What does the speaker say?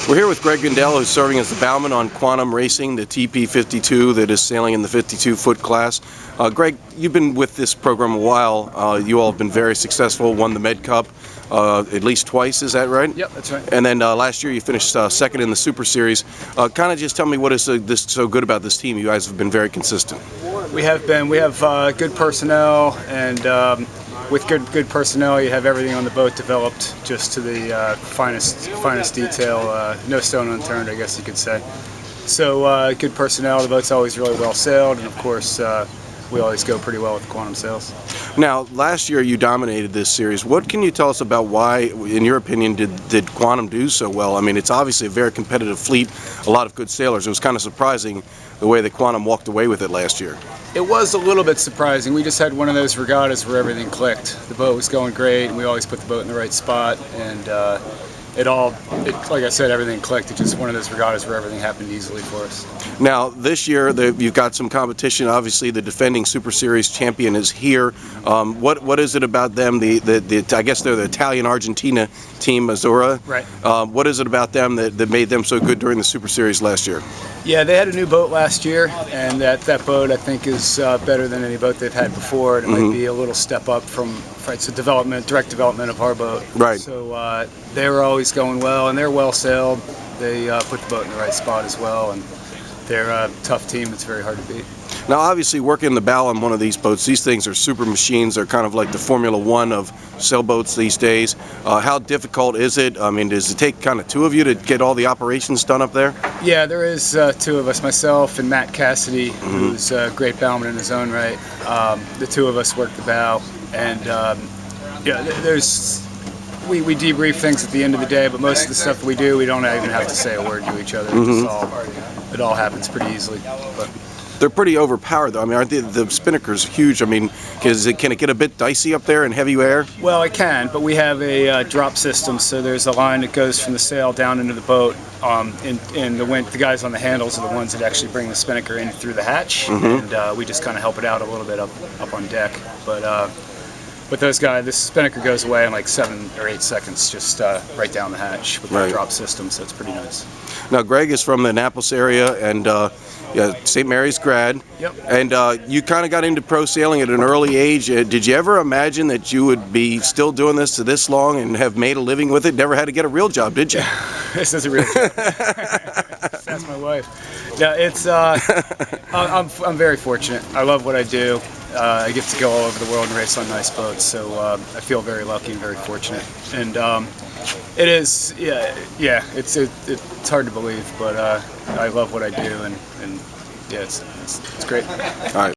We're here with Greg Gendell, who's serving as the bowman on Quantum Racing, the TP52 that is sailing in the 52-foot class. Greg, you've been with this program a while. You all have been very successful, won the Med Cup at least twice, is that right? Yep, that's right. And then last year you finished second in the Super Series. Kind of just tell me what is this so good about this team. You guys have been very consistent. We have been. We have good personnel, and with good personnel, you have everything on the boat developed just to the finest detail. No stone unturned, I guess you could say. So good personnel. The boat's always really well sailed, and of course, we always go pretty well with the Quantum sails. Now, last year you dominated this series. What can you tell us about why, in your opinion, did Quantum do so well? I mean, it's obviously a very competitive fleet, a lot of good sailors. It was kind of surprising the way that Quantum walked away with it last year. It was a little bit surprising. We just had one of those regattas where everything clicked. The boat was going great, and we always put the boat in the right spot, and like I said, everything clicked. It's just one of those regattas where everything happened easily for us. Now, this year, you've got some competition. Obviously, the defending Super Series champion is here. What is it about them? I guess they're the Italian-Argentina team, Azzurra. Right. What is it about them that made them so good during the Super Series last year? Yeah, they had a new boat last year, and that boat, I think, is better than any boat they've had before. And it might be a little step up from it's a direct development of our boat. Right. So they were always going well, and they're well sailed. They put the boat in the right spot as well, and they're a tough team. It's very hard to beat. Now, obviously, working the bow on one of these boats, these things are super machines. They're kind of like the Formula One of sailboats these days. How difficult is it? I mean, does it take kind of two of you to get all the operations done up there? Yeah, there is two of us, myself and Matt Cassidy, who's a great bowman in his own right. The two of us work the bow, and yeah, we debrief things at the end of the day, but most of the stuff we do, we don't even have to say a word to each other. It all happens pretty easily. But they're pretty overpowered, though. I mean, aren't the spinnaker's huge? I mean, can it get a bit dicey up there in heavy air? Well, it can, but we have a drop system, so there's a line that goes from the sail down into the boat. And the guys on the handles are the ones that actually bring the spinnaker in through the hatch, and we just kind of help it out a little bit up on deck. But those guys, this spinnaker goes away in like 7 or 8 seconds, just right down the hatch with the drop system, so it's pretty nice. Now, Greg is from the Annapolis area, and St. Mary's grad. Yep. And you kind of got into pro sailing at an early age. Did you ever imagine that you would be still doing this to this long and have made a living with it? Never had to get a real job, did you? This is a real job. That's my wife. Yeah, it's. I'm very fortunate. I love what I do. I get to go all over the world and race on nice boats, so I feel very lucky and very fortunate. And it is, yeah, it's hard to believe, but I love what I do, and yeah, it's great. All right.